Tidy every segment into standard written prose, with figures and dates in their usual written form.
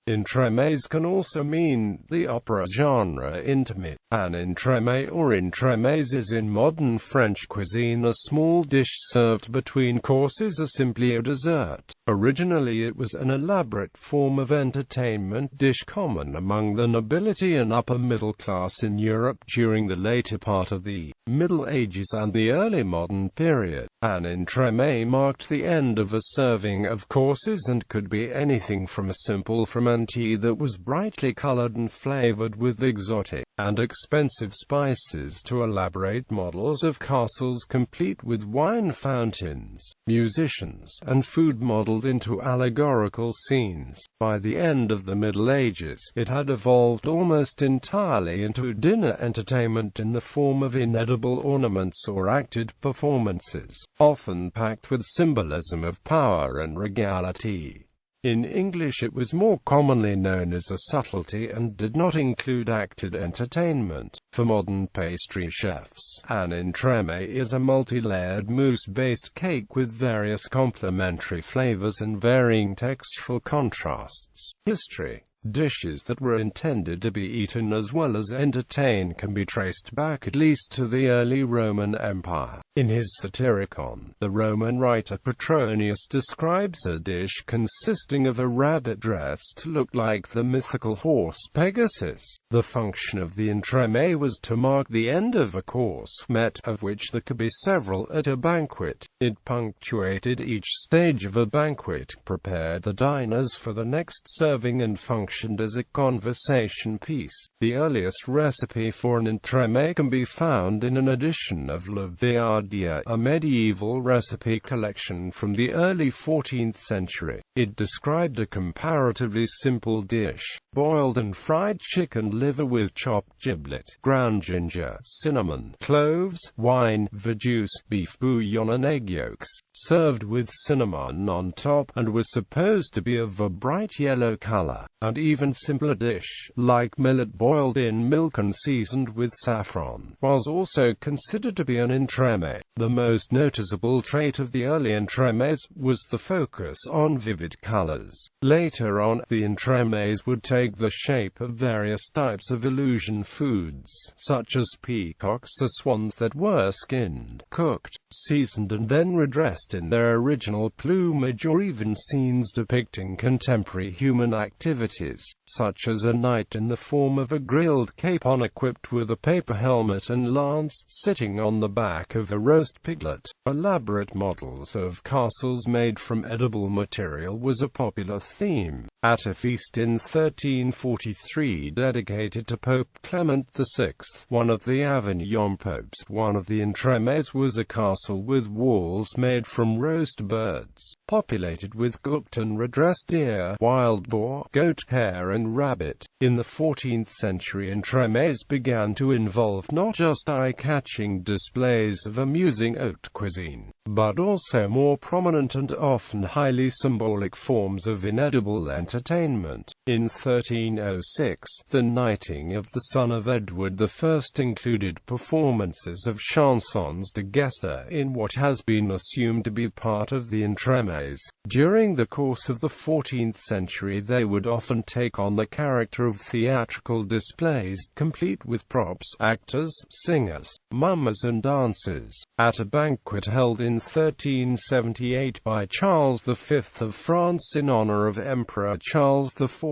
Entremets can also mean the opera genre Intermède. An entremet or entremets is in modern French cuisine a small dish served between courses or simply a dessert. Originally it was an elaborate form of entertainment dish common among the nobility and upper middle class in Europe during the later part of the Middle Ages and the early modern period. An entremet marked the end of a serving of courses and could be anything from a simple frumenty that was brightly colored and flavored with exotic and expensive spices to elaborate models of castles complete with wine fountains, musicians, and food modeled into allegorical scenes. By the end of the Middle Ages, it had evolved almost entirely into dinner entertainment in the form of inedible ornaments or acted performances, often packed with symbolism of power and regality. In English it was more commonly known as a subtlety and did not include acted entertainment. For modern pastry chefs, an entremet is a multi-layered mousse-based cake with various complementary flavors and varying textural contrasts. History. Dishes that were intended to be eaten as well as entertained can be traced back at least to the early Roman Empire. In his Satyricon, the Roman writer Petronius describes a dish consisting of a rabbit dressed to look like the mythical horse Pegasus. The function of the entremet was to mark the end of a course met, of which there could be several at a banquet. It punctuated each stage of a banquet, prepared the diners for the next serving, and functioned as a conversation piece. The earliest recipe for an entremet can be found in an edition of Le Verdier, a medieval recipe collection from the early 14th century. It described a comparatively simple dish: boiled and fried chicken liver with chopped giblet, ground ginger, cinnamon, cloves, wine, verjuice, beef bouillon and egg yolks, served with cinnamon on top, and was supposed to be of a bright yellow color. An even simpler dish, like millet boiled in milk and seasoned with saffron, was also considered to be an entremet. The most noticeable trait of the early entremets was the focus on vivid colors. Later on, the entremets would take the shape of various types of illusion foods, such as peacocks or swans that were skinned, cooked, seasoned and then redressed in their original plumage, or even scenes depicting contemporary human activities, such as a knight in the form of a grilled capon equipped with a paper helmet and lance, sitting on the back of a roast piglet. Elaborate models of castles made from edible material was a popular theme. At a feast in 1343 dedicated to Pope Clement VI, one of the Avignon popes, one of the entremets was a castle with walls made from roast birds, populated with cooked and redressed deer, wild boar, goat, hare and rabbit. In the 14th century, entremets began to involve not just eye-catching displays of amusing haute cuisine, but also more prominent and often highly symbolic forms of inedible entertainment. In 1306, the knighting of the son of Edward I included performances of chansons de gesta in what has been assumed to be part of the entremets. During the course of the 14th century, they would often take on the character of theatrical displays, complete with props, actors, singers, mummers and dancers. At a banquet held in 1378 by Charles V of France in honor of Emperor Charles IV,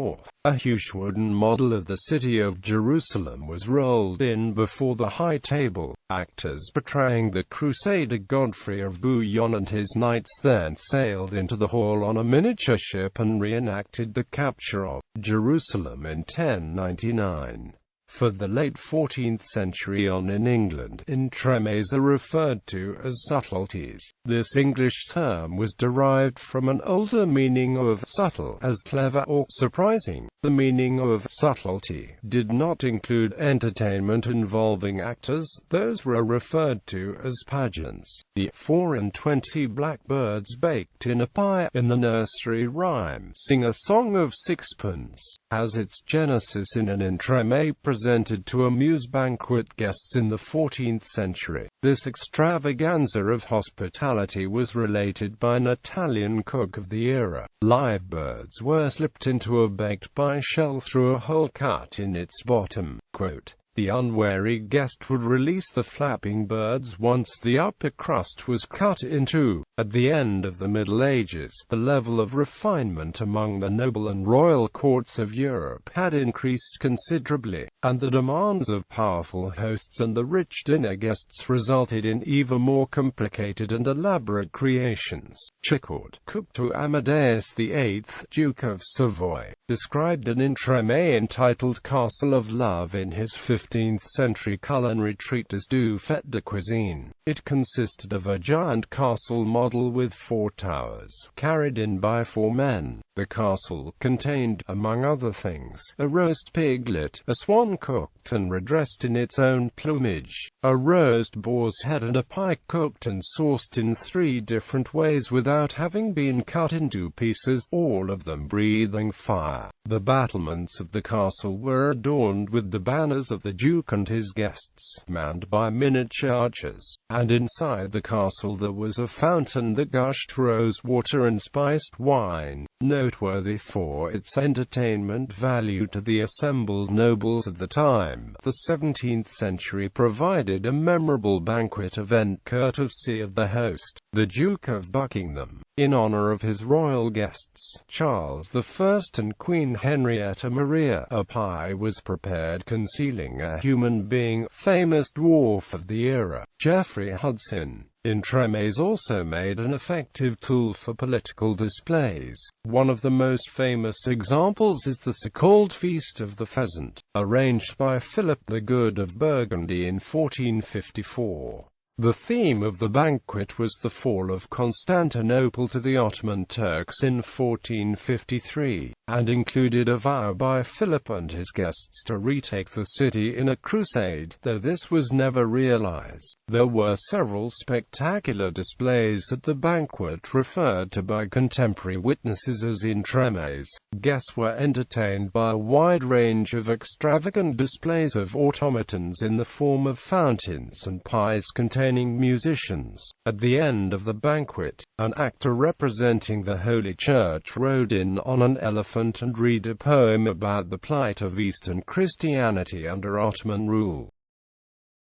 a huge wooden model of the city of Jerusalem was rolled in before the high table. Actors portraying the Crusader Godfrey of Bouillon and his knights then sailed into the hall on a miniature ship and reenacted the capture of Jerusalem in 1099. For the late 14th century on in England, entremets are referred to as subtleties. This English term was derived from an older meaning of subtle as clever or surprising. The meaning of subtlety did not include entertainment involving actors; those were referred to as pageants. The 24 blackbirds baked in a pie in the nursery rhyme "Sing a Song of Sixpence" has its genesis in an entremet presented presented to amuse banquet guests in the 14th century. This extravaganza of hospitality was related by an Italian cook of the era. Live birds were slipped into a baked-pie shell through a hole cut in its bottom. Quote, "The unwary guest would release the flapping birds once the upper crust was cut in two." At the end of the Middle Ages, the level of refinement among the noble and royal courts of Europe had increased considerably, and the demands of powerful hosts and the rich dinner guests resulted in even more complicated and elaborate creations. Chicourt, cook to Amadeus VIII, Duke of Savoy, described an Entremet entitled Castle of Love in his 15th century culinary treatise Du Fait de Cuisine. It consisted of a giant castle model with 4 towers, carried in by 4 men. The castle contained, among other things, a roast piglet, a swan cooked and redressed in its own plumage, a roast boar's head and a pike cooked and sauced in 3 different ways without having been cut into pieces, all of them breathing fire. The battlements of the castle were adorned with the banners of the Duke and his guests, manned by miniature archers, and inside the castle there was a fountain that gushed rose water and spiced wine. Noteworthy for its entertainment value to the assembled nobles of the time, the 17th century provided a memorable banquet event courtesy of the host, the Duke of Buckingham. In honor of his royal guests, Charles I and Queen Henrietta Maria, a pie was prepared concealing a human being, famous dwarf of the era, Geoffrey Hudson. Entremets also made an effective tool for political displays. One of the most famous examples is the so-called Feast of the Pheasant, arranged by Philip the Good of Burgundy in 1454. The theme of the banquet was the fall of Constantinople to the Ottoman Turks in 1453, and included a vow by Philip and his guests to retake the city in a crusade, though this was never realized. There were several spectacular displays at the banquet referred to by contemporary witnesses as entremets. Guests were entertained by a wide range of extravagant displays of automatons in the form of fountains and pies containing musicians. At the end of the banquet, an actor representing the Holy Church rode in on an elephant and read a poem about the plight of Eastern Christianity under Ottoman rule.